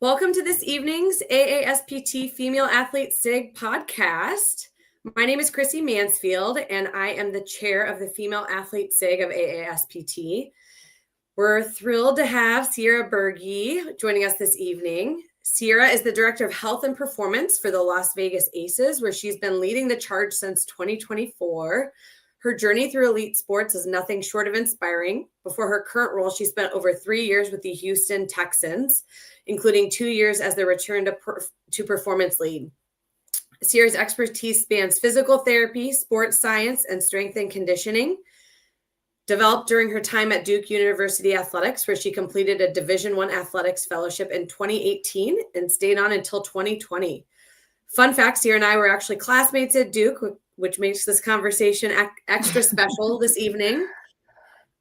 Welcome to this evening's AASPT Female Athlete SIG podcast. My name is Chrissy Mansfield, and I am the chair of the Female Athlete SIG of AASPT. We're thrilled to have Ciara Burgi joining us this evening. Ciara is the Director of Health and Performance for the Las Vegas Aces, where she's been leading the charge since 2024. Her journey through elite sports is nothing short of inspiring. Before her current role, she spent over 3 years with the Houston Texans, including 2 years as their return to performance lead. Ciara's expertise spans physical therapy, sports science, and strength and conditioning. Developed during her time at Duke University Athletics, where she completed a Division I athletics fellowship in 2018 and stayed on until 2020. Fun fact, Ciara and I were actually classmates at Duke, which makes this conversation extra special this evening.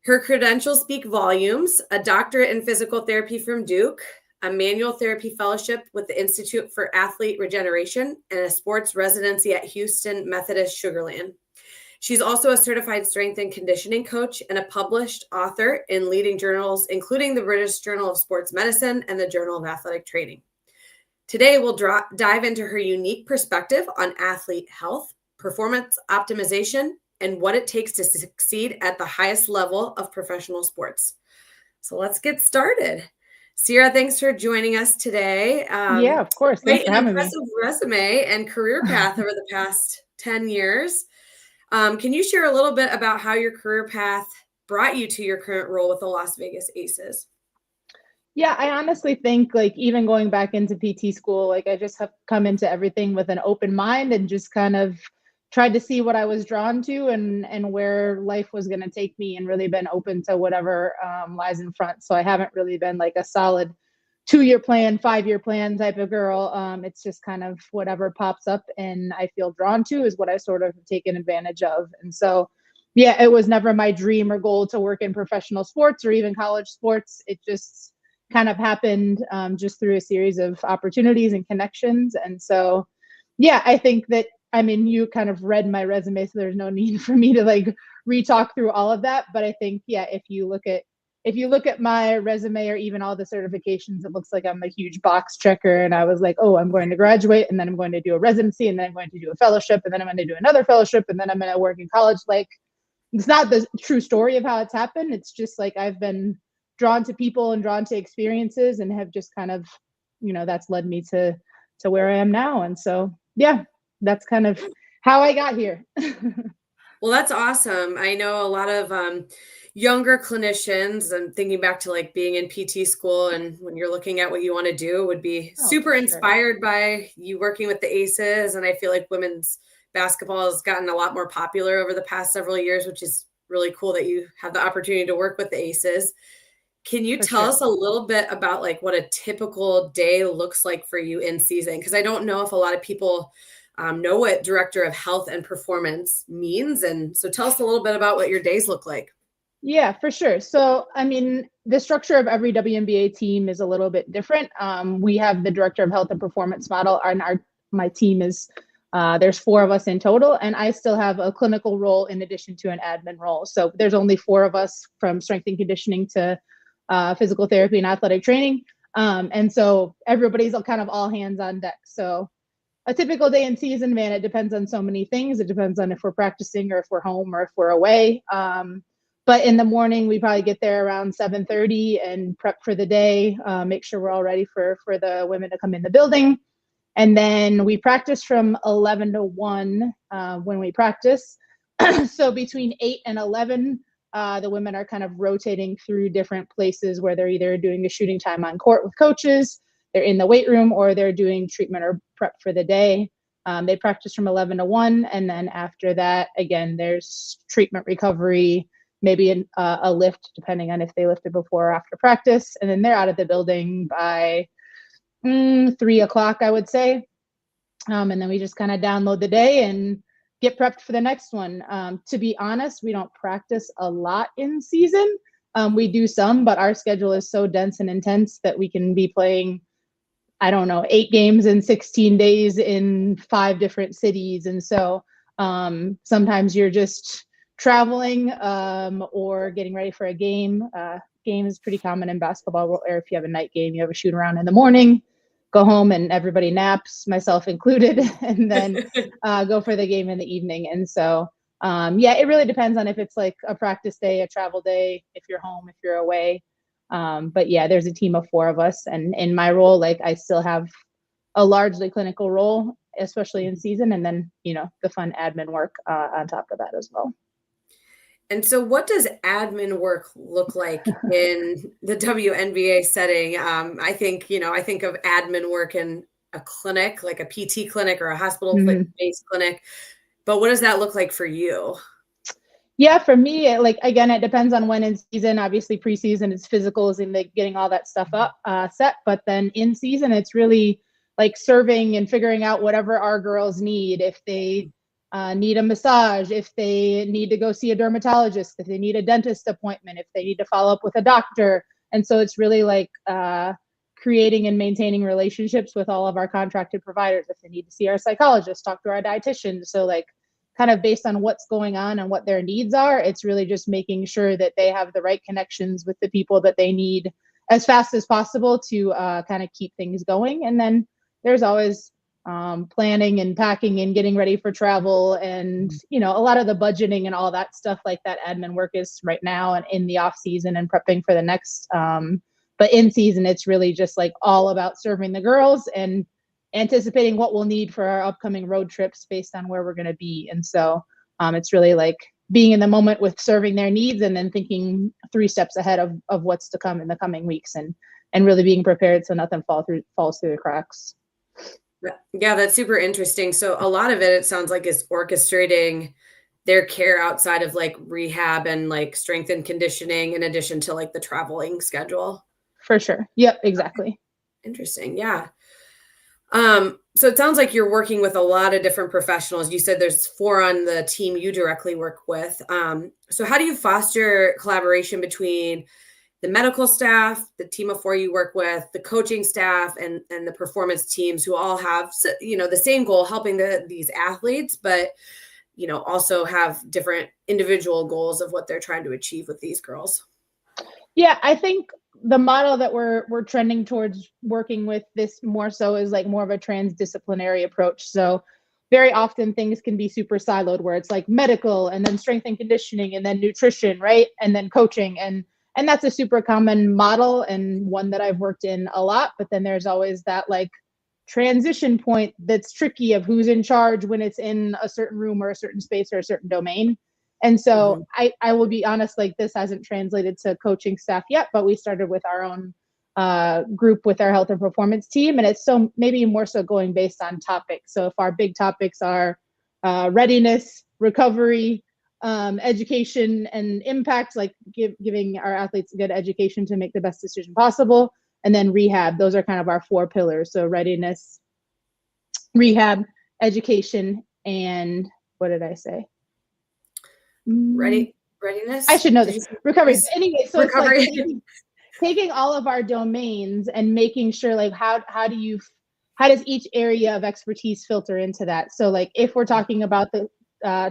Her credentials speak volumes: a doctorate in physical therapy from Duke, a manual therapy fellowship with the Institute for Athlete Regeneration, and a sports residency at Houston Methodist Sugar Land. She's also a certified strength and conditioning coach and a published author in leading journals, including the British Journal of Sports Medicine and the Journal of Athletic Training. Today, we'll dive into her unique perspective on athlete health, performance optimization, and what it takes to succeed at the highest level of professional sports. So let's get started. Ciara, thanks for joining us today. Yeah, of course. Thanks for having me. Impressive resume and career path over the past 10 years. Can you share a little bit about how your career path brought you to your current role with the Las Vegas Aces? Yeah, I honestly think even going back into PT school, I just have come into everything with an open mind and just kind of tried to see what I was drawn to and where life was going to take me, and really been open to whatever lies in front. So I haven't really been a solid 2-year plan, 5-year plan type of girl. It's just kind of whatever pops up and I feel drawn to is what I sort of taken advantage of. And so, yeah, it was never my dream or goal to work in professional sports or even college sports. It just kind of happened just through a series of opportunities and connections. And so, yeah, I think that, you kind of read my resume, so there's no need for me to re-talk through all of that. But I think, yeah, if you look at my resume or even all the certifications, it looks like I'm a huge box checker. And I was like, oh, I'm going to graduate, and then I'm going to do a residency, and then I'm going to do a fellowship, and then I'm going to do another fellowship, and then I'm going to work in college. It's not the true story of how it's happened. It's just I've been drawn to people and drawn to experiences, and have just kind of, that's led me to where I am now. And so, yeah, that's kind of how I got here. Well, that's awesome. I know a lot of younger clinicians, and thinking back to being in PT school, and when you're looking at what you want to do, would be super inspired by you working with the Aces. And I feel like women's basketball has gotten a lot more popular over the past several years, which is really cool that you have the opportunity to work with the Aces. Can you tell us a little bit about what a typical day looks like for you in season? Because I don't know if a lot of people know what Director of Health and Performance means. And so tell us a little bit about what your days look like. Yeah, for sure. So, the structure of every WNBA team is a little bit different. We have the Director of Health and Performance model, and my team is, there's 4 of us in total, and I still have a clinical role in addition to an admin role. So there's only 4 of us, from strength and conditioning to physical therapy and athletic training. And so everybody's kind of all hands on deck. So a typical day in season, man, it depends on so many things. It depends on if we're practicing or if we're home or if we're away. But in the morning, we probably get there around 7:30 and prep for the day, make sure we're all ready for the women to come in the building. And then we practice from 11 to 1 when we practice. So between 8 and 11, the women are kind of rotating through different places where they're either doing a shooting time on court with coaches, they're in the weight room, or they're doing treatment or prep for the day. They practice from 11 to 1. And then after that, again, there's treatment recovery, maybe a lift, depending on if they lifted before or after practice. And then they're out of the building by 3 o'clock, I would say. And then we just kind of download the day and get prepped for the next one. To be honest, we don't practice a lot in season. We do some, but our schedule is so dense and intense that we can be playing, 8 games in 16 days in 5 different cities. And so sometimes you're just traveling or getting ready for a game. Game is pretty common in basketball, where if you have a night game, you have a shoot around in the morning. go home and everybody naps, myself included, and then go for the game in the evening. And so, yeah, it really depends on if it's like a practice day, a travel day, if you're home, if you're away. But yeah, there's a team of 4 of us. And in my role, like I still have a largely clinical role, especially in season, and then, you know, the fun admin work on top of that as well. And so what does admin work look like in the WNBA setting? I think of admin work in a clinic, like a PT clinic or a hospital-based clinic. But what does that look like for you? Yeah, for me, like, again, it depends on when in season. Obviously, preseason is physicals and like getting all that stuff up set. But then in season, it's really like serving and figuring out whatever our girls need. If they need a massage, if they need to go see a dermatologist, if they need a dentist appointment, if they need to follow up with a doctor. And so it's really like creating and maintaining relationships with all of our contracted providers. If they need to see our psychologist, talk to our dietitian. So like, kind of based on what's going on and what their needs are, it's really just making sure that they have the right connections with the people that they need as fast as possible to kind of keep things going. And then there's always planning and packing and getting ready for travel, and you know, a lot of the budgeting and all that stuff like that admin work is right now and in the off season and prepping for the next. But in season, it's really just like all about serving the girls and anticipating what we'll need for our upcoming road trips based on where we're going to be. And so it's really like being in the moment with serving their needs and then thinking 3 steps ahead of what's to come in the coming weeks, and really being prepared so nothing falls through the cracks. Yeah, that's super interesting. So a lot of it sounds like is orchestrating their care outside of like rehab and like strength and conditioning, in addition to like the traveling schedule. For sure. Yep, exactly. Interesting. Yeah. So it sounds like you're working with a lot of different professionals. You said there's 4 on the team you directly work with. So how do you foster collaboration between the medical staff, the team of 4 you work with, the coaching staff, and the performance teams, who all have, you know, the same goal, helping these athletes, but, you know, also have different individual goals of what they're trying to achieve with these girls? Yeah, I think the model that we're trending towards working with this more so is like more of a transdisciplinary approach. So very often things can be super siloed, where it's like medical and then strength and conditioning and then nutrition, right? And then coaching. And that's a super common model and one that I've worked in a lot. But then there's always that like transition point that's tricky of who's in charge when it's in a certain room or a certain space or a certain domain. And so I will be honest, like this hasn't translated to coaching staff yet, but we started with our own group with our health and performance team. And it's so maybe more so going based on topics. So if our big topics are readiness, recovery, education, and impact, like giving our athletes a good education to make the best decision possible. And then rehab, those are kind of our 4 pillars. So readiness, rehab, education, and what did I say? Readiness. I should know this. Recovery. Anyway, so recovery. It's like taking all of our domains and making sure like how does each area of expertise filter into that? So like if we're talking about the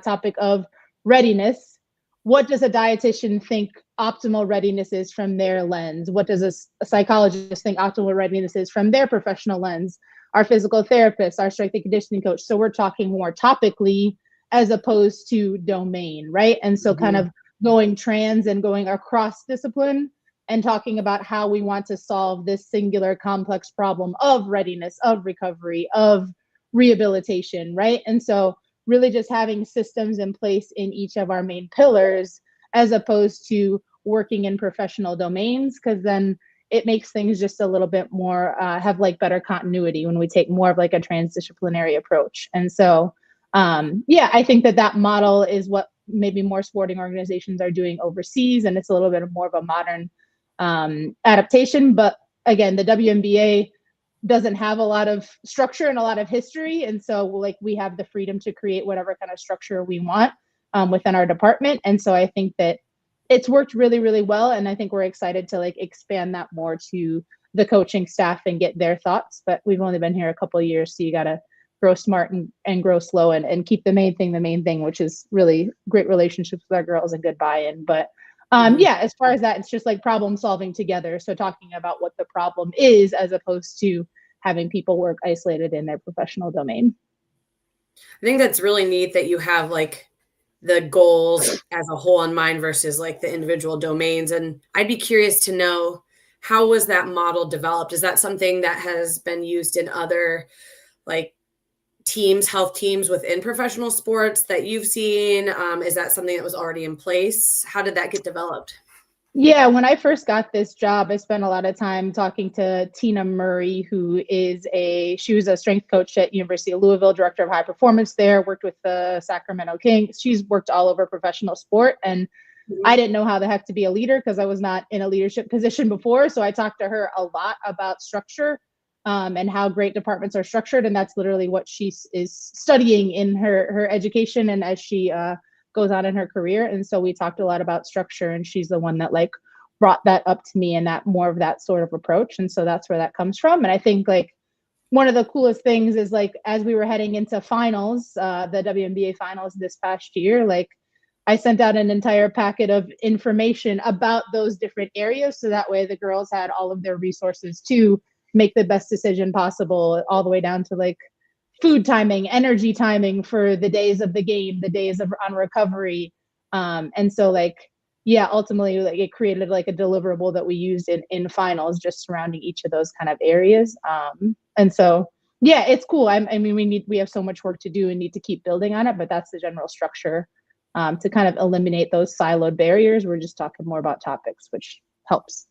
topic of readiness, what does a dietitian think optimal readiness is from their lens? What does a psychologist think optimal readiness is from their professional lens? Our physical therapist, our strength and conditioning coach. So we're talking more topically as opposed to domain, right? And so kind of going trans and going across discipline and talking about how we want to solve this singular complex problem of readiness, of recovery, of rehabilitation, right? And so really just having systems in place in each of our main pillars as opposed to working in professional domains, because then it makes things just a little bit more, have like better continuity when we take more of like a transdisciplinary approach. And so, yeah, I think that model is what maybe more sporting organizations are doing overseas, and it's a little bit more of a modern adaptation. But again, the WNBA doesn't have a lot of structure and a lot of history, and so like we have the freedom to create whatever kind of structure we want within our department. And so I think that it's worked really, really well, and I think we're excited to like expand that more to the coaching staff and get their thoughts. But we've only been here a couple of years, so you got to grow smart and grow slow and keep the main thing, which is really great relationships with our girls and good buy-in. But yeah, as far as that, it's just like problem solving together. So talking about what the problem is as opposed to having people work isolated in their professional domain. I think that's really neat that you have like the goals as a whole in mind versus like the individual domains. And I'd be curious to know, how was that model developed? Is that something that has been used in other like teams, health teams within professional sports that you've seen? Is that something that was already in place? How did that get developed? Yeah, when I first got this job, I spent a lot of time talking to Tina Murray, she was a strength coach at University of Louisville, director of high performance there, worked with the Sacramento Kings. She's worked all over professional sport. And I didn't know how the heck to be a leader because I was not in a leadership position before. So I talked to her a lot about structure and how great departments are structured. And that's literally what she is studying in her education and as she goes on in her career. And so we talked a lot about structure, and she's the one that like brought that up to me and that more of that sort of approach. And so that's where that comes from. And I think like one of the coolest things is like, as we were heading into finals, the WNBA finals this past year, like I sent out an entire packet of information about those different areas. So that way the girls had all of their resources to make the best decision possible, all the way down to like food timing, energy timing for the days of the game, the days of on recovery. And so like, yeah, ultimately like it created like a deliverable that we used in finals, just surrounding each of those kind of areas. And so, yeah, it's cool. I mean, we have so much work to do and need to keep building on it, but that's the general structure to kind of eliminate those siloed barriers. We're just talking more about topics, which helps.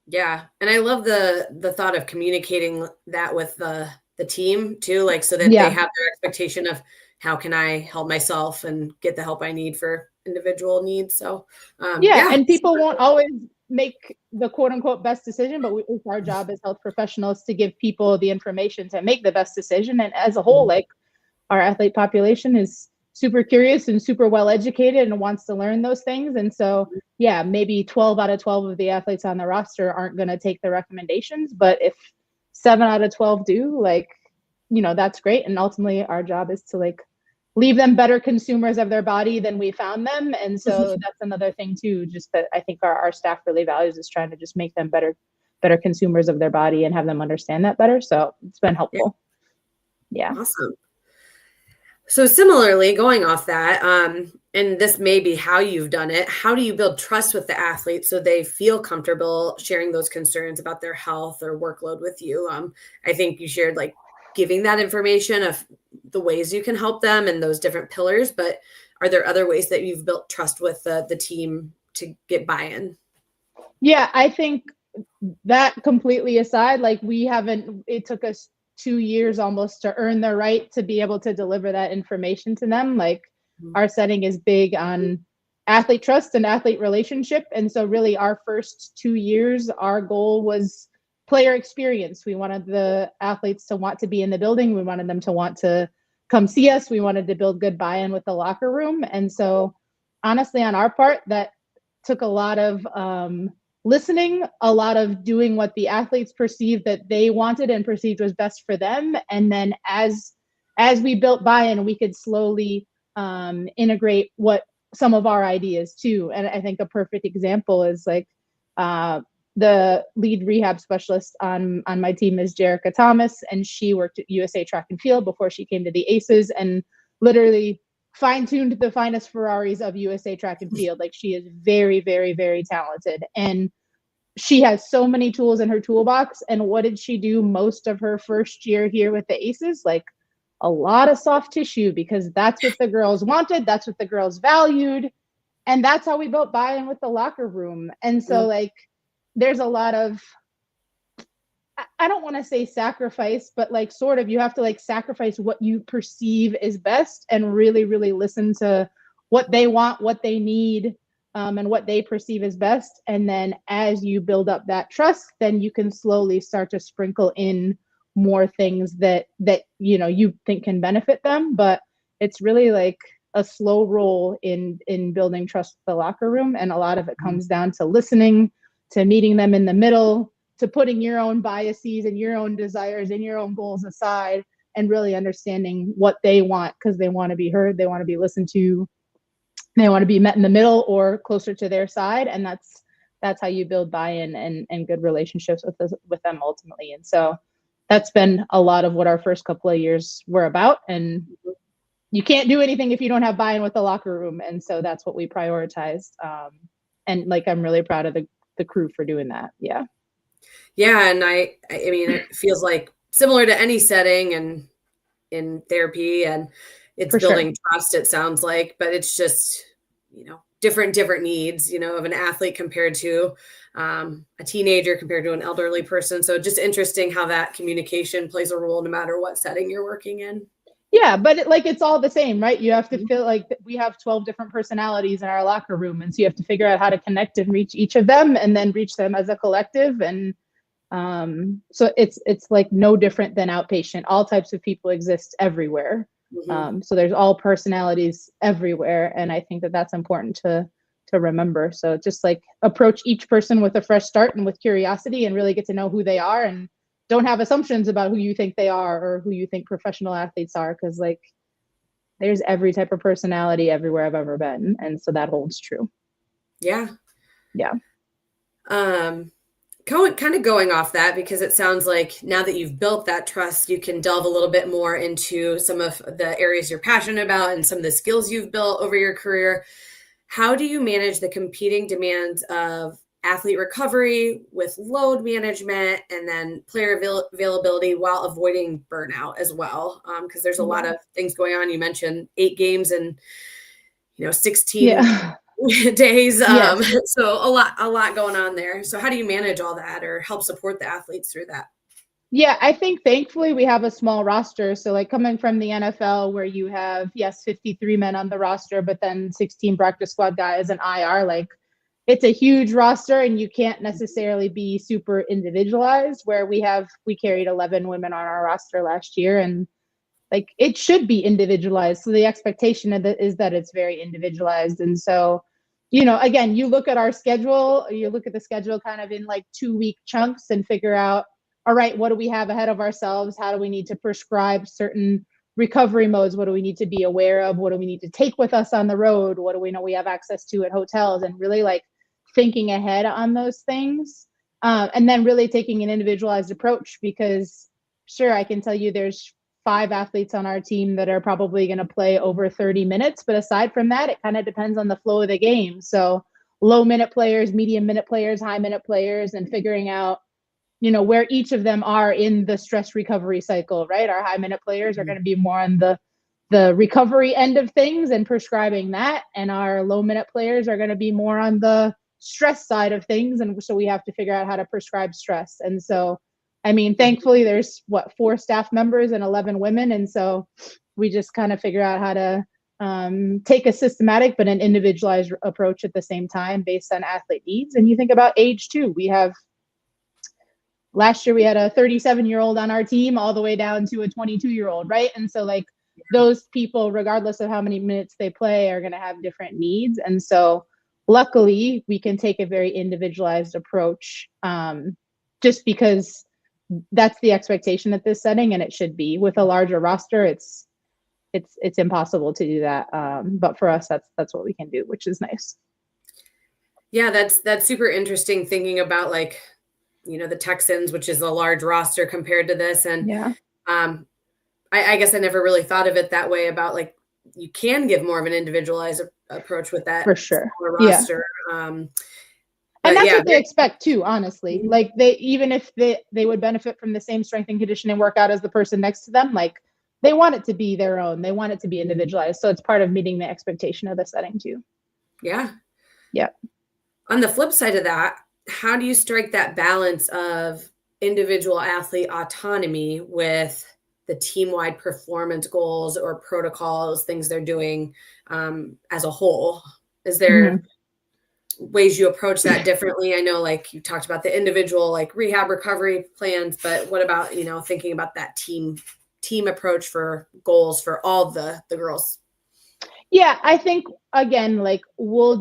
Yeah. And I love the thought of communicating that with the team too, like so that they have their expectation of how can I help myself and get the help I need for individual needs. So and people won't always make the quote unquote best decision, but it's our job as health professionals to give people the information to make the best decision. And as a whole, like our athlete population is super curious and super well educated and wants to learn those things. And so, yeah, maybe 12 out of 12 of the athletes on the roster aren't going to take the recommendations, but if 7 out of 12 do, like, you know, that's great. And ultimately our job is to like leave them better consumers of their body than we found them. And so that's another thing too, just that I think our staff really values, is trying to just make them better consumers of their body and have them understand that better. So it's been helpful. Yeah. Awesome. So similarly, going off that, and this may be how you've done it, how do you build trust with the athletes so they feel comfortable sharing those concerns about their health or workload with you? I think you shared like giving that information of the ways you can help them and those different pillars, but are there other ways that you've built trust with the team to get buy-in? Yeah, I think that completely aside, like it took us 2 years almost to earn the right to be able to deliver that information to them. Like our setting is big on athlete trust and athlete relationship. And so really our first 2 years, our goal was player experience. We wanted the athletes to want to be in the building. We wanted them to want to come see us. We wanted to build good buy-in with the locker room. And so honestly, on our part, that took a lot of listening, a lot of doing what the athletes perceived that they wanted and perceived was best for them. And then as we built buy-in, we could slowly integrate what some of our ideas too. And I think a perfect example is like the lead rehab specialist on my team is Jerica Thomas, and she worked at USA Track and Field before she came to the Aces and literally fine-tuned the finest Ferraris of USA Track and Field. Like she is very, very, very talented. And she has so many tools in her toolbox. And what did she do most of her first year here with the Aces? Like a lot of soft tissue, because that's what the girls wanted. That's what the girls valued. And that's how we built buy-in with the locker room. And so like, there's a lot of, I don't want to say sacrifice, but like sort of, you have to like sacrifice what you perceive is best and really, really listen to what they want, what they need, and what they perceive as best. And then as you build up that trust, then you can slowly start to sprinkle in more things that you know you think can benefit them. But it's really like a slow roll in building trust with the locker room. And a lot of it comes down to listening, to meeting them in the middle, to putting your own biases and your own desires and your own goals aside and really understanding what they want, because they want to be heard, they want to be listened to, they want to be met in the middle or closer to their side. And that's how you build buy-in and good relationships with them ultimately. And so that's been a lot of what our first couple of years were about. And you can't do anything if you don't have buy-in with the locker room. And so that's what we prioritized. And like, I'm really proud of the crew for doing that. Yeah. Yeah. And I mean, it feels like similar to any setting and in therapy, and it's For building sure. trust, it sounds like, but it's just, different needs, of an athlete compared to a teenager compared to an elderly person. So just interesting how that communication plays a role no matter what setting you're working in. Yeah, but it's all the same, right? You have to feel like we have 12 different personalities in our locker room. And so you have to figure out how to connect and reach each of them and then reach them as a collective. And so it's like no different than outpatient. All types of people exist everywhere. So there's all personalities everywhere. And I think that that's important to remember. So just like approach each person with a fresh start and with curiosity and really get to know who they are, and don't have assumptions about who you think they are or who you think professional athletes are. Cause like there's every type of personality everywhere I've ever been. And so that holds true. Yeah. Yeah. Kind of going off that, because it sounds like now that you've built that trust, you can delve a little bit more into some of the areas you're passionate about and some of the skills you've built over your career. How do you manage the competing demands of athlete recovery with load management and then player availability while avoiding burnout as well? Because there's a lot of things going on. You mentioned 8 games and 16 days. Yes. So a lot going on there. So how do you manage all that or help support the athletes through that? Yeah, I think thankfully we have a small roster. So like coming from the NFL where you have, 53 men on the roster, but then 16 practice squad guys and IR, like it's a huge roster and you can't necessarily be super individualized, where we carried 11 women on our roster last year, and like it should be individualized. So the expectation is that it's very individualized. And so, again, you look at our schedule, you look at the schedule kind of in like 2-week chunks and figure out, all right, what do we have ahead of ourselves? How do we need to prescribe certain recovery modes? What do we need to be aware of? What do we need to take with us on the road? What do we know we have access to at hotels? And really like thinking ahead on those things. And then really taking an individualized approach, because sure, I can tell you there's 5 athletes on our team that are probably going to play over 30 minutes. But aside from that, it kind of depends on the flow of the game. So low minute players, medium minute players, high minute players, and figuring out, where each of them are in the stress recovery cycle, right? Our high minute players are going to be more on the recovery end of things and prescribing that. And our low minute players are going to be more on the stress side of things. And so we have to figure out how to prescribe stress. And so, I mean, thankfully there's 4 staff members and 11 women. And so we just kind of figure out how to take a systematic but an individualized approach at the same time based on athlete needs. And you think about age too. Last year we had a 37-year-old on our team all the way down to a 22-year-old, right? And so like those people, regardless of how many minutes they play, are going to have different needs. And so luckily we can take a very individualized approach, just because that's the expectation at this setting, and it should be. With a larger roster, it's impossible to do that. But for us, that's what we can do, which is nice. Yeah, that's super interesting, thinking about like, the Texans, which is a large roster compared to this. And I guess I never really thought of it that way, about like you can give more of an individualized approach with that for sure roster. And that's what they expect too, honestly. Like even if they would benefit from the same strength and conditioning workout as the person next to them, like they want it to be their own. They want it to be individualized. So it's part of meeting the expectation of the setting too. Yeah. Yeah. On the flip side of that, how do you strike that balance of individual athlete autonomy with the team-wide performance goals or protocols, things they're doing as a whole? Is there ways you approach that differently? I know like you talked about the individual like rehab recovery plans, but what about, thinking about that team approach for goals for all the girls? Yeah, I think again, like we'll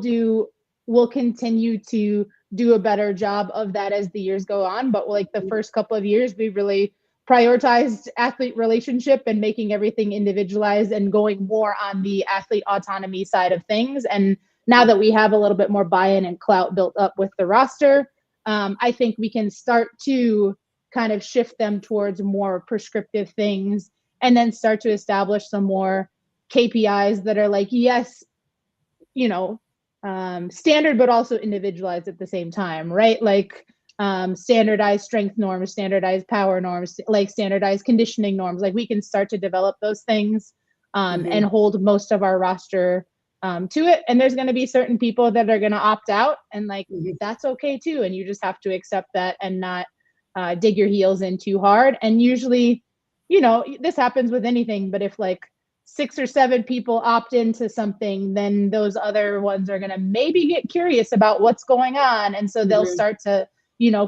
continue to do a better job of that as the years go on. But like the first couple of years, we really prioritized athlete relationship and making everything individualized and going more on the athlete autonomy side of things. And now that we have a little bit more buy-in and clout built up with the roster, I think we can start to kind of shift them towards more prescriptive things, and then start to establish some more KPIs that are like, yes, standard, but also individualized at the same time, right? Like standardized strength norms, standardized power norms, like standardized conditioning norms. Like we can start to develop those things and hold most of our roster to it. And there's going to be certain people that are going to opt out, and like that's okay too. And you just have to accept that and not dig your heels in too hard. And usually, this happens with anything, but if like 6 or 7 people opt into something, then those other ones are going to maybe get curious about what's going on. And so they'll start to,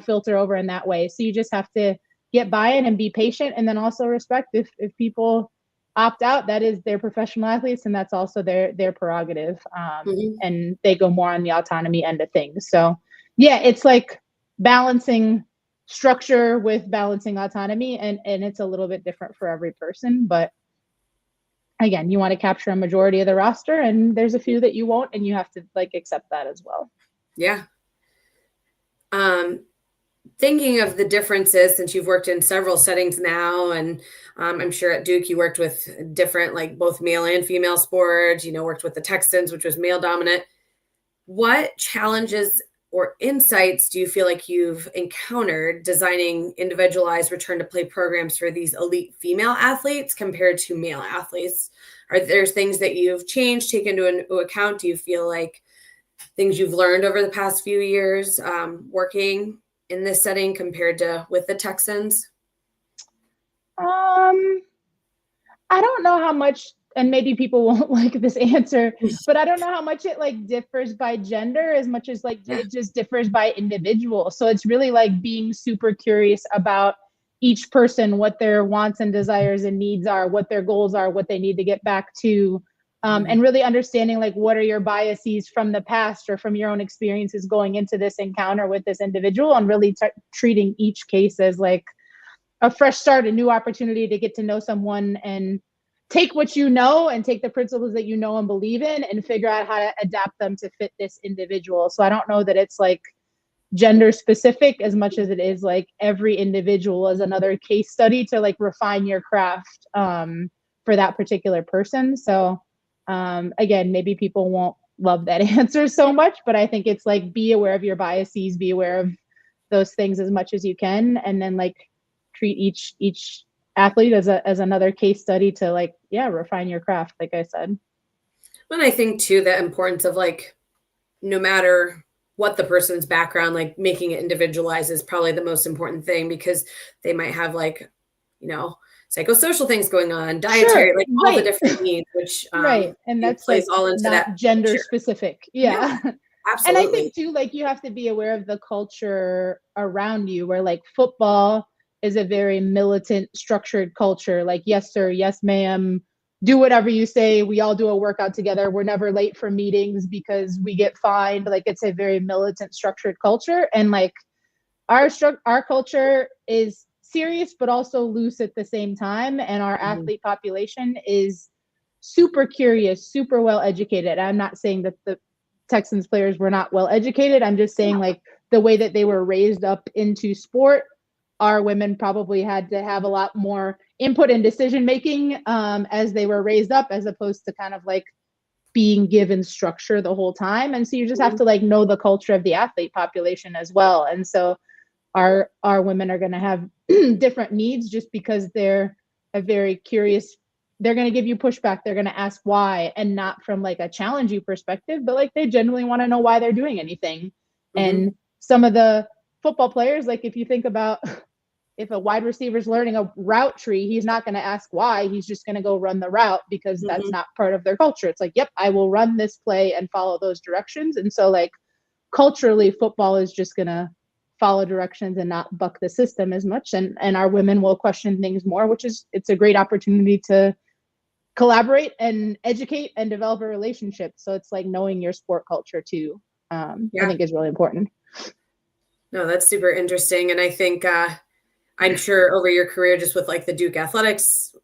filter over in that way. So you just have to get buy-in and be patient, and then also respect if people opt out. That is their professional athletes, and that's also their prerogative. And they go more on the autonomy end of things. So yeah, it's like balancing structure with balancing autonomy, and it's a little bit different for every person. But again, you want to capture a majority of the roster, and there's a few that you won't, and you have to like accept that as well. Yeah. Thinking of the differences, since you've worked in several settings now, and I'm sure at Duke you worked with different, like both male and female sports, worked with the Texans, which was male dominant. What challenges or insights do you feel like you've encountered designing individualized return to play programs for these elite female athletes compared to male athletes? Are there things that you've changed, taken into account? Do you feel like things you've learned over the past few years working in this setting compared to with the Texans? I don't know how much, and maybe people won't like this answer, but I don't know how much it like differs by gender as much as like it just differs by individual. So it's really like being super curious about each person, what their wants and desires and needs are, what their goals are, what they need to get back to, and really understanding like what are your biases from the past or from your own experiences going into this encounter with this individual, and really treating each case as like a fresh start, a new opportunity to get to know someone and take what you know and take the principles that you know and believe in and figure out how to adapt them to fit this individual. So I don't know that it's like gender specific as much as it is like every individual is another case study to like refine your craft for that particular person. So again, maybe people won't love that answer so much, but I think it's like be aware of your biases, be aware of those things as much as you can, and then like treat each athlete as another case study to like, refine your craft, like I said. And I think too, the importance of like, no matter what the person's background, like making it individualized is probably the most important thing, because they might have like, psychosocial things going on, dietary, like all the different needs, which and that's plays like all into that gender specific. Yeah. Absolutely. And I think too, like you have to be aware of the culture around you, where like football is a very militant, structured culture. Like, yes, sir, yes, ma'am, do whatever you say. We all do a workout together. We're never late for meetings because we get fined. Like, it's a very militant, structured culture. And like our culture is serious, but also loose at the same time. And our athlete population is super curious, super well educated. I'm not saying that the Texans players were not well educated. I'm just saying like the way that they were raised up into sport, our women probably had to have a lot more input and decision making as they were raised up, as opposed to kind of like being given structure the whole time. And so you just have to like know the culture of the athlete population as well. And so our women are going to have different needs just because they're a very curious. They're going to give you pushback. They're going to ask why, and not from like a challenge you perspective, but like they genuinely want to know why they're doing anything. And some of the football players, like if you think about if a wide receiver is learning a route tree, he's not going to ask why. He's just going to go run the route because that's not part of their culture. It's like, yep, I will run this play and follow those directions. And so like culturally, football is just going to follow directions and not buck the system as much. And our women will question things more, which is, it's a great opportunity to collaborate and educate and develop a relationship. So it's like knowing your sport culture too, I think is really important. No, that's super interesting. And I think I'm sure over your career, just with like the Duke athletics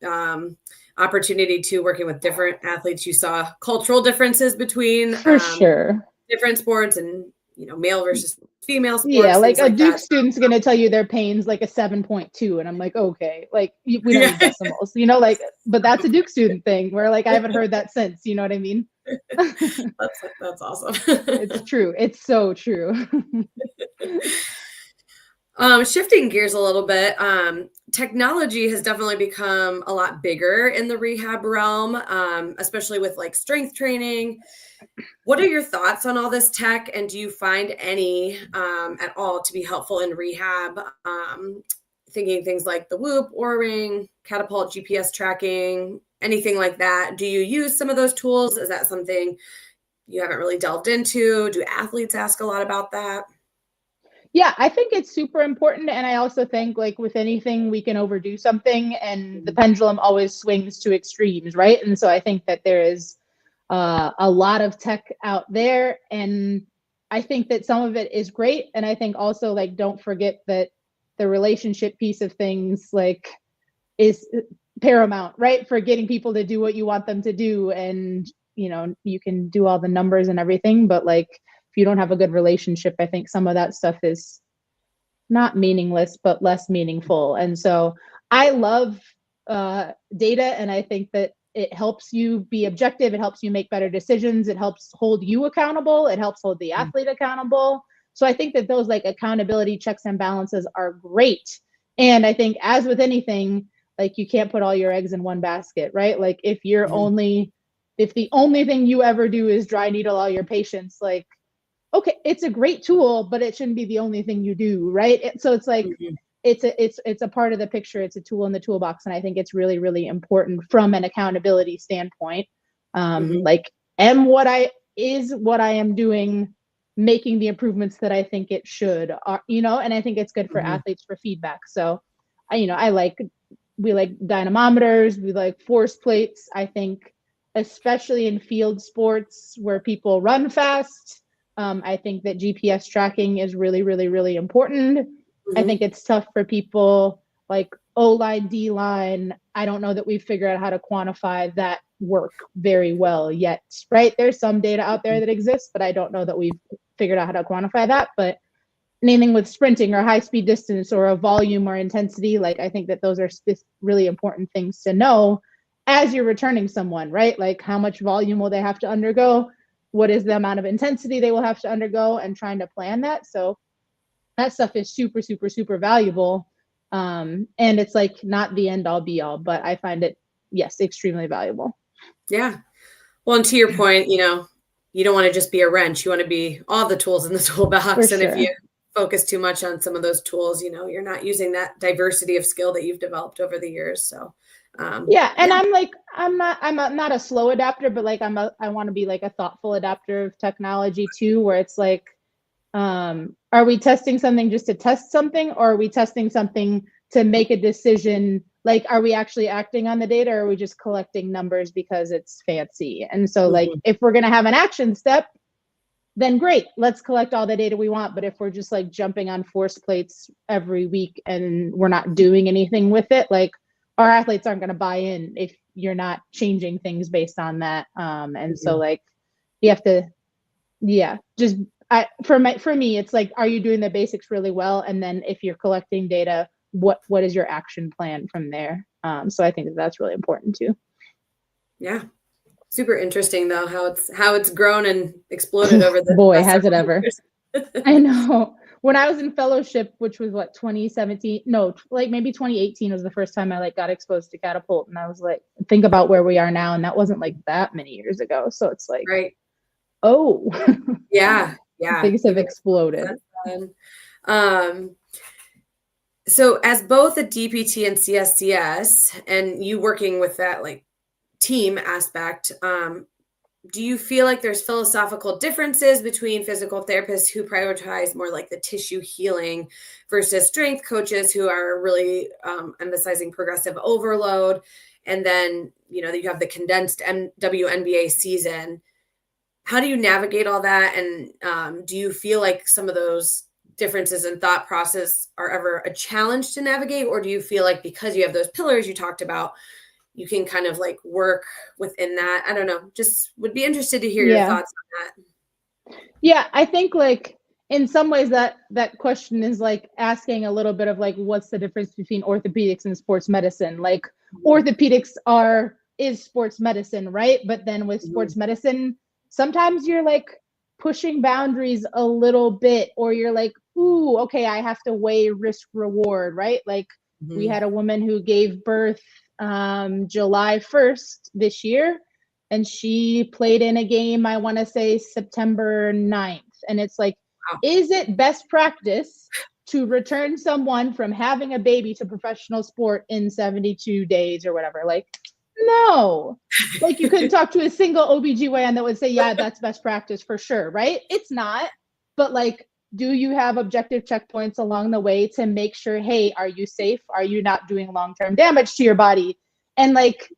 opportunity to working with different athletes, you saw cultural differences between for sure different sports and, male versus female sports. Yeah, like a like Duke that. student's gonna tell you their pain's like a 7.2, and I'm like, okay, like we don't need decimals, you know, like, but that's a Duke student thing where like I haven't heard that since, you know what I mean? That's awesome. It's true. It's so true. Shifting gears a little bit, technology has definitely become a lot bigger in the rehab realm, especially with like strength training. What are your thoughts on all this tech, and do you find any at all to be helpful in rehab? Thinking things like the Whoop, Oura Ring, Catapult, GPS tracking, anything like that. Do you use some of those tools? Is that something you haven't really delved into? Do athletes ask a lot about that? Yeah, I think it's super important. And I also think like with anything, we can overdo something and the pendulum always swings to extremes, right? And so I think that there is a lot of tech out there. And I think that some of it is great. And I think also like, don't forget that the relationship piece of things like is paramount, right? For getting people to do what you want them to do. And, you know, you can do all the numbers and everything, but like, if you don't have a good relationship, I think some of that stuff is not meaningless, but less meaningful. And so I love data, and I think that it helps you be objective. It helps you make better decisions. It helps hold you accountable. It helps hold the athlete accountable. So I think that those like accountability checks and balances are great. And I think as with anything, like you can't put all your eggs in one basket, right? Like if the only thing you ever do is dry needle all your patients, like, okay, it's a great tool, but it shouldn't be the only thing you do, right? So it's like it's a part of the picture. It's a tool in the toolbox, and I think it's really, really important from an accountability standpoint. Like, what I am doing, making the improvements that I think it should, you know, and I think it's good for athletes for feedback. So, we like dynamometers, we like force plates. I think, especially in field sports where people run fast. I think that GPS tracking is really, really, really important. I think it's tough for people like O-line, D-line. I don't know that we've figured out how to quantify that work very well yet, right? There's some data out there that exists, but I don't know that we've figured out how to quantify that. But anything with sprinting or high speed distance or a volume or intensity, like I think that those are really important things to know as you're returning someone, right? Like how much volume will they have to undergo? What is the amount of intensity they will have to undergo, and trying to plan that. So that stuff is super, super, super valuable. And it's like not the end all be all, but I find it, yes, extremely valuable. Yeah. Well, and to your point, you know, you don't want to just be a wrench. You want to be all the tools in the toolbox. For and sure. if you focus too much on some of those tools, you know, you're not using that diversity of skill that you've developed over the years. So I'm not a slow adapter, but like I want to be like a thoughtful adapter of technology too, where it's like, are we testing something just to test something, or are we testing something to make a decision? Like, are we actually acting on the data, or are we just collecting numbers because it's fancy? And so like, if we're going to have an action step, then great, let's collect all the data we want. But if we're just like jumping on force plates every week and we're not doing anything with it, like our athletes aren't going to buy in if you're not changing things based on that. And so like, you have to, for me, it's like, are you doing the basics really well? And then if you're collecting data, what is your action plan from there? So I think that's really important too. Yeah. Super interesting though, how it's grown and exploded over the boy, has it ever. years. I know. When I was in fellowship, which was what, 2017, no, like maybe 2018 was the first time I like got exposed to Catapult. And I was like, think about where we are now. And that wasn't like that many years ago. So it's like, right. Oh, yeah. Things have exploded. So as both a DPT and CSCS, and you working with that like team aspect, do you feel like there's philosophical differences between physical therapists who prioritize more like the tissue healing versus strength coaches who are really emphasizing progressive overload? And then, you know, you have the condensed WNBA season. How do you navigate all that? And do you feel like some of those differences in thought process are ever a challenge to navigate? Or do you feel like because you have those pillars you talked about, you can kind of like work within that? I don't know, just would be interested to hear your thoughts on that. Yeah, I think like in some ways that question is like asking a little bit of like, what's the difference between orthopedics and sports medicine? Like orthopedics is sports medicine, right? But then with sports medicine, sometimes you're like pushing boundaries a little bit, or you're like, ooh, okay, I have to weigh risk reward, right? Like we had a woman who gave birth July 1st this year, and she played in a game, I want to say September 9th. And it's like, is it best practice to return someone from having a baby to professional sport in 72 days or whatever? Like, no. Like you couldn't talk to a single OBGYN that would say, yeah, that's best practice for sure, right? It's not. But like, do you have objective checkpoints along the way to make sure, hey, are you safe? Are you not doing long-term damage to your body? And like,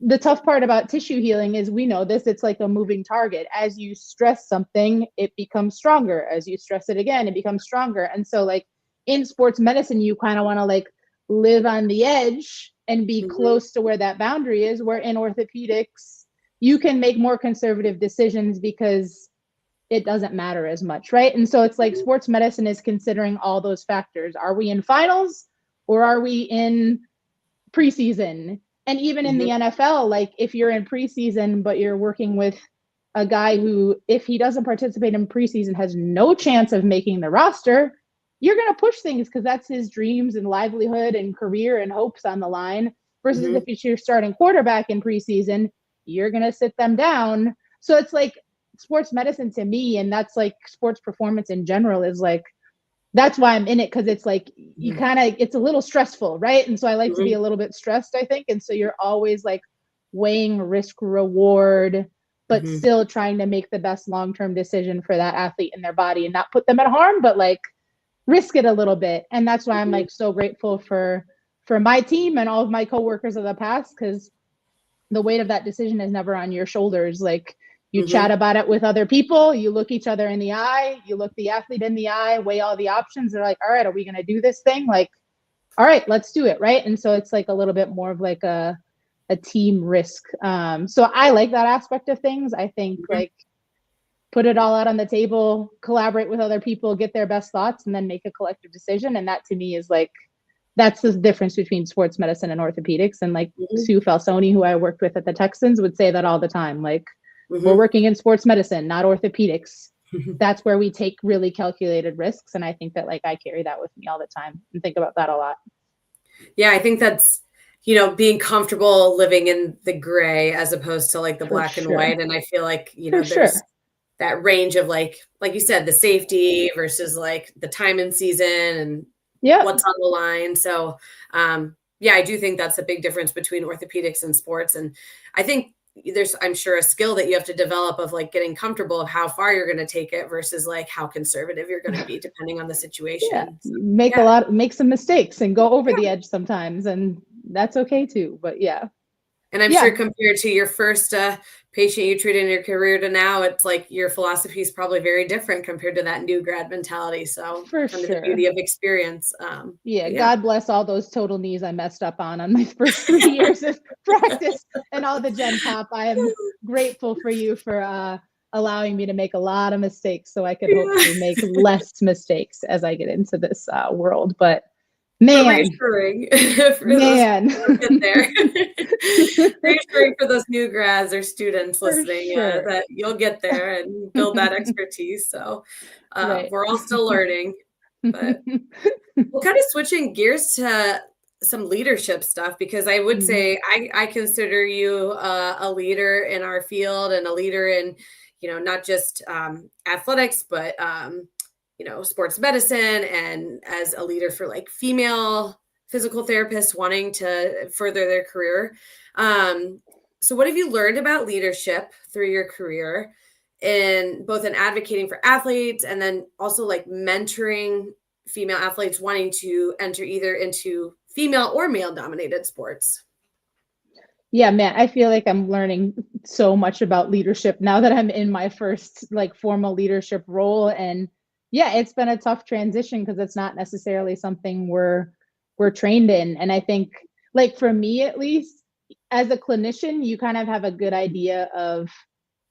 the tough part about tissue healing is, we know this, it's like a moving target. As you stress something, it becomes stronger. As you stress it again, it becomes stronger. And so like in sports medicine, you kind of want to like live on the edge and be close to where that boundary is, where in orthopedics, you can make more conservative decisions because it doesn't matter as much, right? And so it's like sports medicine is considering all those factors. Are we in finals or are we in preseason? And even in the NFL, like if you're in preseason, but you're working with a guy who, if he doesn't participate in preseason, has no chance of making the roster, you're going to push things because that's his dreams and livelihood and career and hopes on the line. Versus if it's your starting quarterback in preseason, you're going to sit them down. So it's like sports medicine to me, and that's like sports performance in general, is like, that's why I'm in it, because it's like you kind of, it's a little stressful, right? And so I like to be a little bit stressed, I think. And so you're always like weighing risk reward, but still trying to make the best long-term decision for that athlete and their body and not put them at harm, but like risk it a little bit. And that's why I'm like so grateful for my team and all of my coworkers of the past, because the weight of that decision is never on your shoulders. Like you chat about it with other people, you look each other in the eye, you look the athlete in the eye, weigh all the options. They're like, all right, are we going to do this thing? Like, all right, let's do it. Right. And so it's like a little bit more of like a team risk. So I like that aspect of things. I think like put it all out on the table, collaborate with other people, get their best thoughts, and then make a collective decision. And that to me is like, that's the difference between sports medicine and orthopedics. And like Sue Falsoni, who I worked with at the Texans, would say that all the time. Like, we're working in sports medicine, not orthopedics. That's where we take really calculated risks. And I think that like I carry that with me all the time and think about that a lot. Yeah, I think that's, you know, being comfortable living in the gray as opposed to like the black and white. And I feel like, you know, there's that range of like you said, the safety versus like the time in season and what's on the line. So yeah, I do think that's a big difference between orthopedics and sports. And I think there's, I'm sure, a skill that you have to develop of like getting comfortable of how far you're going to take it versus like how conservative you're going to be depending on the situation. Make some mistakes and go over the edge sometimes, and that's okay too. But and I'm sure compared to your first patient you treated in your career to now, it's like your philosophy is probably very different compared to that new grad mentality. So for kind of the beauty of experience. God bless all those total knees I messed up on my first 3 years of practice and all the Gen Pop. I am grateful for you for allowing me to make a lot of mistakes so I could hopefully make less mistakes as I get into this world. But man, reassuring for man. Those get there. Reassuring for those new grads or students listening that you'll get there and build that expertise. So we're all still learning. But we're kind of switching gears to some leadership stuff, because I would say I consider you a leader in our field and a leader in, you know, not just athletics, but you know, sports medicine, and as a leader for like female physical therapists wanting to further their career. So what have you learned about leadership through your career, in both in advocating for athletes and then also like mentoring female athletes wanting to enter either into female or male dominated sports? Yeah, man, I feel like I'm learning so much about leadership now that I'm in my first like formal leadership role. And yeah, it's been a tough transition because it's not necessarily something we're trained in. And I think like for me, at least as a clinician, you kind of have a good idea of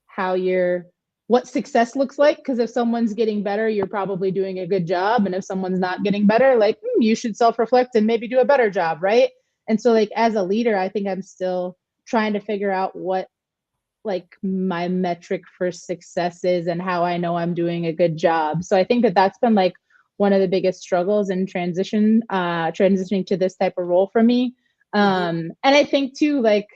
how you're what success looks like. Because if someone's getting better, you're probably doing a good job. And if someone's not getting better, like you should self-reflect and maybe do a better job, right? And so like as a leader, I think I'm still trying to figure out what like my metric for success is and how I know I'm doing a good job. So I think that that's been like one of the biggest struggles in transitioning to this type of role for me. And I think too, like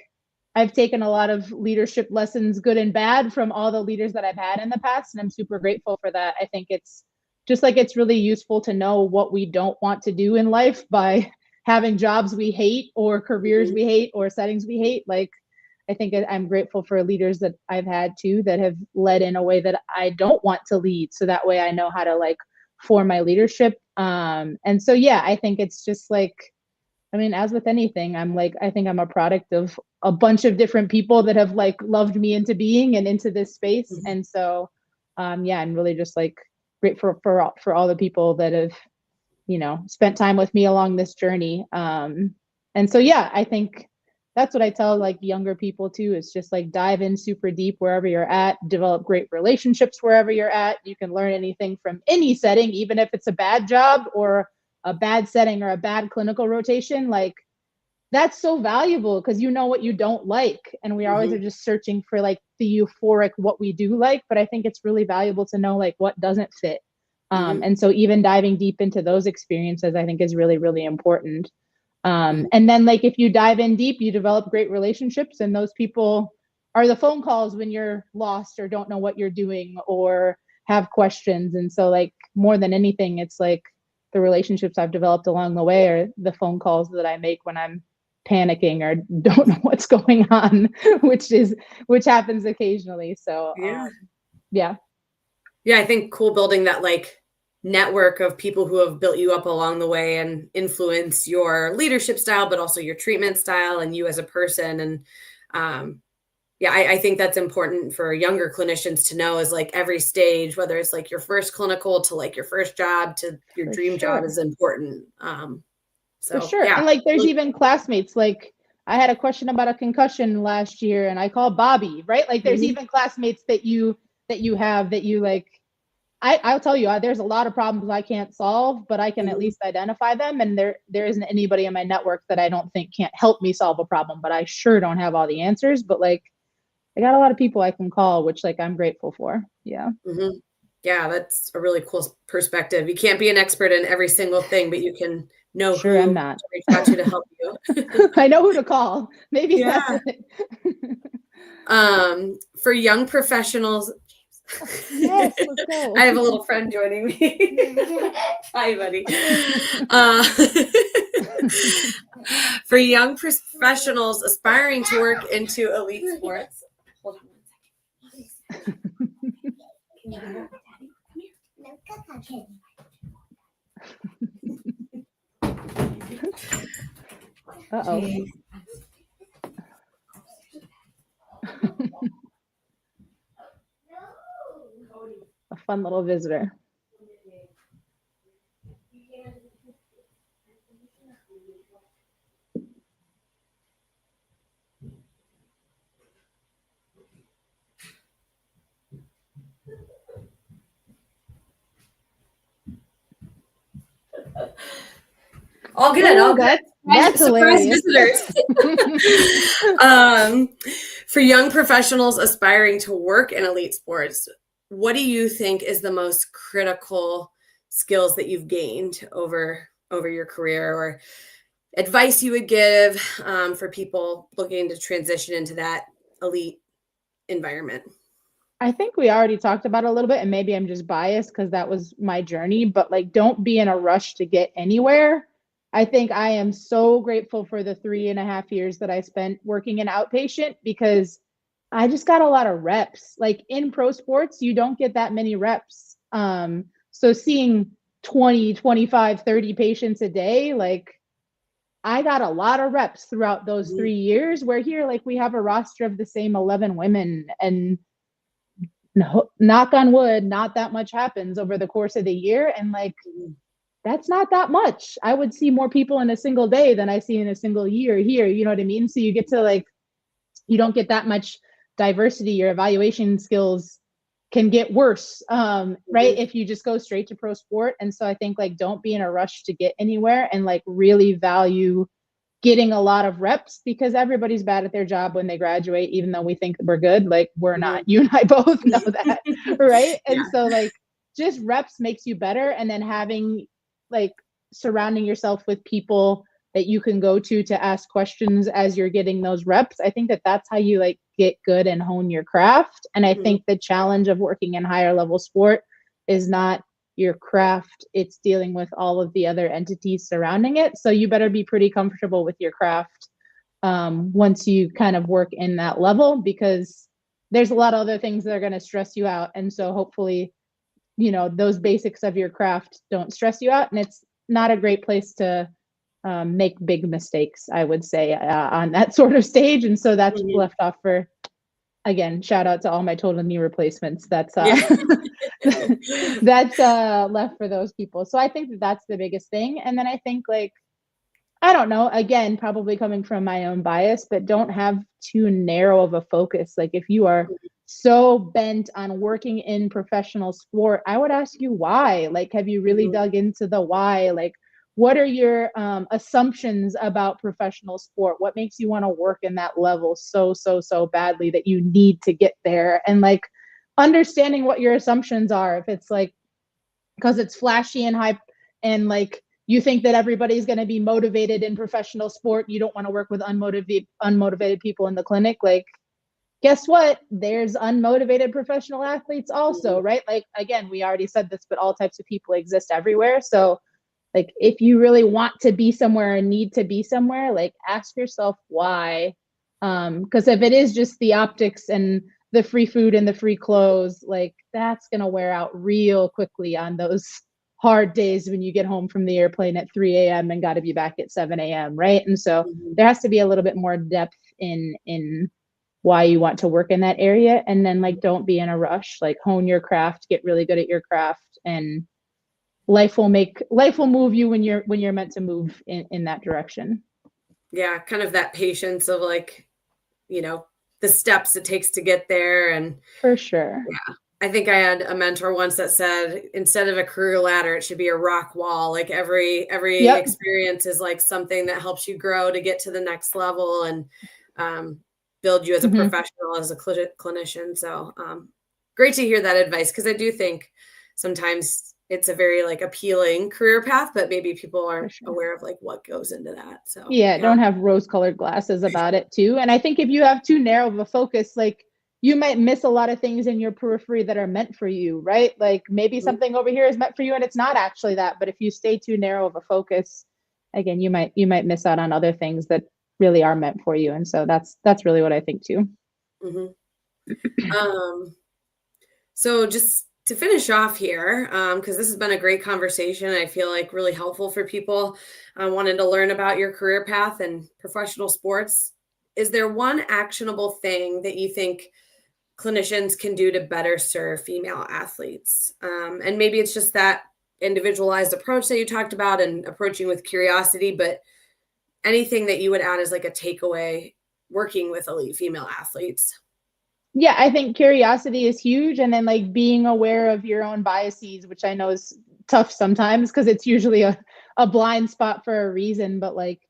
I've taken a lot of leadership lessons, good and bad, from all the leaders that I've had in the past. And I'm super grateful for that. I think it's just like, it's really useful to know what we don't want to do in life by having jobs we hate or careers we hate or settings we hate. Like, I think I'm grateful for leaders that I've had too, that have led in a way that I don't want to lead. So that way I know how to like form my leadership. And so, yeah, I think it's just like, I mean, as with anything, I think I'm a product of a bunch of different people that have like loved me into being and into this space. And so, yeah, I'm really just like grateful for all the people that have, you know, spent time with me along this journey. And so, yeah, I think that's what I tell like younger people too. It's just like dive in super deep wherever you're at, develop great relationships wherever you're at. You can learn anything from any setting, even if it's a bad job or a bad setting or a bad clinical rotation. Like that's so valuable because you know what you don't like. And we always are just searching for like the euphoric, what we do like. But I think it's really valuable to know like what doesn't fit. And so even diving deep into those experiences, I think is really, really important. And then like, if you dive in deep, you develop great relationships, and those people are the phone calls when you're lost or don't know what you're doing or have questions. And so like more than anything, it's like the relationships I've developed along the way are the phone calls that I make when I'm panicking or don't know what's going on, which happens occasionally. So, yeah. I think cool building that like network of people who have built you up along the way and influence your leadership style, but also your treatment style and you as a person. And I think that's important for younger clinicians to know, is like every stage, whether it's like your first clinical to like your first job to your dream job, is important. So for sure. Yeah. And like there's even classmates, like I had a question about a concussion last year and I called Bobby, right? Like there's even classmates that you have that you like, I'll tell you, there's a lot of problems I can't solve, but I can at least identify them. And there isn't anybody in my network that I don't think can't help me solve a problem, but I sure don't have all the answers. But like, I got a lot of people I can call, which like I'm grateful for. Yeah. Yeah, that's a really cool perspective. You can't be an expert in every single thing, but you can know who I'm not. to reach out to help you. I know who to call. Maybe that's it. For young professionals. Yes, let's go. I have a little friend joining me. Hi, buddy. For young professionals aspiring to work into elite sports. Hold on 1 second. Uh-oh. A fun little visitor. All good. All good. That's surprise hilarious. Visitors. For young professionals aspiring to work in elite sports, what do you think is the most critical skills that you've gained over your career, or advice you would give for people looking to transition into that elite environment? I think we already talked about it a little bit, and maybe I'm just biased because that was my journey, but like, don't be in a rush to get anywhere. I think I am so grateful for the 3.5 years that I spent working in outpatient, because I just got a lot of reps. Like in pro sports, you don't get that many reps. So seeing 20, 25, 30 patients a day, like I got a lot of reps throughout those 3 years, where here, like we have a roster of the same 11 women, and no, knock on wood, not that much happens over the course of the year. And like, that's not that much. I would see more people in a single day than I see in a single year here. You know what I mean? So you get to like, you don't get that much diversity. Your evaluation skills can get worse, right? If you just go straight to pro sport. And so I think like, don't be in a rush to get anywhere, and like really value getting a lot of reps, because everybody's bad at their job when they graduate, even though we think we're good. Like, we're not. You and I both know that, right? And so like, just reps makes you better. And then having like surrounding yourself with people that you can go to ask questions as you're getting those reps. I think that that's how you like get good and hone your craft. And I think the challenge of working in higher level sport is not your craft, it's dealing with all of the other entities surrounding it. So you better be pretty comfortable with your craft once you kind of work in that level, because there's a lot of other things that are going to stress you out. And so hopefully, you know, those basics of your craft don't stress you out. And it's not a great place to make big mistakes, I would say, on that sort of stage. And so that's left off for, again, shout out to all my total knee replacements. That's that's left for those people. So I think that that's the biggest thing. And then I think like, I don't know, again, probably coming from my own bias, but don't have too narrow of a focus. Like, if you are so bent on working in professional sport, I would ask you why. Like, have you really dug into the why? Like, what are your assumptions about professional sport? What makes you want to work in that level so badly that you need to get there? And like, understanding what your assumptions are. If it's like, because it's flashy and hype, and like, you think that everybody's going to be motivated in professional sport, you don't want to work with unmotivated people in the clinic. Like, guess what? There's unmotivated professional athletes also, right? Like, again, we already said this, but all types of people exist everywhere. So like, if you really want to be somewhere and need to be somewhere, like, ask yourself why. Because if it is just the optics and the free food and the free clothes, like, that's going to wear out real quickly on those hard days when you get home from the airplane at 3 a.m. and got to be back at 7 a.m. Right. And so there has to be a little bit more depth in why you want to work in that area. And then like, don't be in a rush, like, hone your craft, get really good at your craft, and life will move you when you're meant to move in that direction. Yeah. Kind of that patience of like, you know, the steps it takes to get there. And for sure. Yeah. I think I had a mentor once that said, instead of a career ladder, it should be a rock wall. Like, every experience is like something that helps you grow to get to the next level and build you as a professional, as a clinician. So great to hear that advice, because I do think sometimes it's a very like appealing career path, but maybe people aren't aware of like what goes into that. So don't have rose-colored glasses about it too. And I think if you have too narrow of a focus, like, you might miss a lot of things in your periphery that are meant for you, right? Like, maybe something over here is meant for you and it's not actually that. But if you stay too narrow of a focus, again, you might miss out on other things that really are meant for you. And so that's really what I think too. So just to finish off here, because this has been a great conversation, I feel like really helpful for people wanting to learn about your career path and professional sports. Is there one actionable thing that you think clinicians can do to better serve female athletes? And maybe it's just that individualized approach that you talked about and approaching with curiosity, but anything that you would add as like a takeaway working with elite female athletes? Yeah, I think curiosity is huge. And then like, being aware of your own biases, which I know is tough sometimes because it's usually a blind spot for a reason. But like,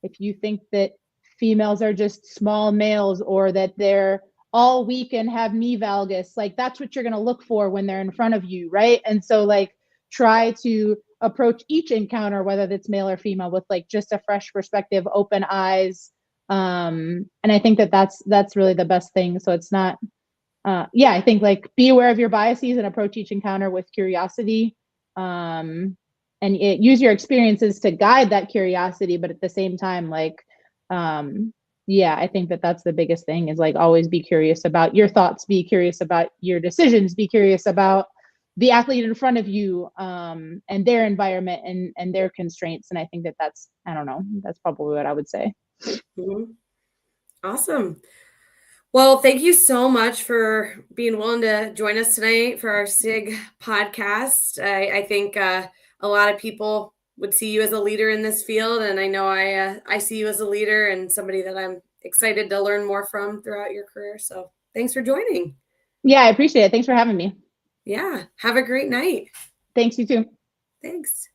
if you think that females are just small males, or that they're all weak and have knee valgus, like, that's what you're going to look for when they're in front of you, right? And so like, try to approach each encounter, whether that's male or female, with like just a fresh perspective, open eyes. And I think that that's really the best thing. So it's not, I think like, be aware of your biases and approach each encounter with curiosity, and use your experiences to guide that curiosity. But at the same time, like, I think that that's the biggest thing, is like, always be curious about your thoughts, be curious about your decisions, be curious about the athlete in front of you, and their environment and their constraints. And I think that that's probably what I would say. Awesome. Well, thank you so much for being willing to join us tonight for our SIG podcast. I think a lot of people would see you as a leader in this field, and I know I see you as a leader and somebody that I'm excited to learn more from throughout your career. So thanks for joining. Yeah, I appreciate it. Thanks for having me. Yeah. Have a great night. Thanks, you too. Thanks.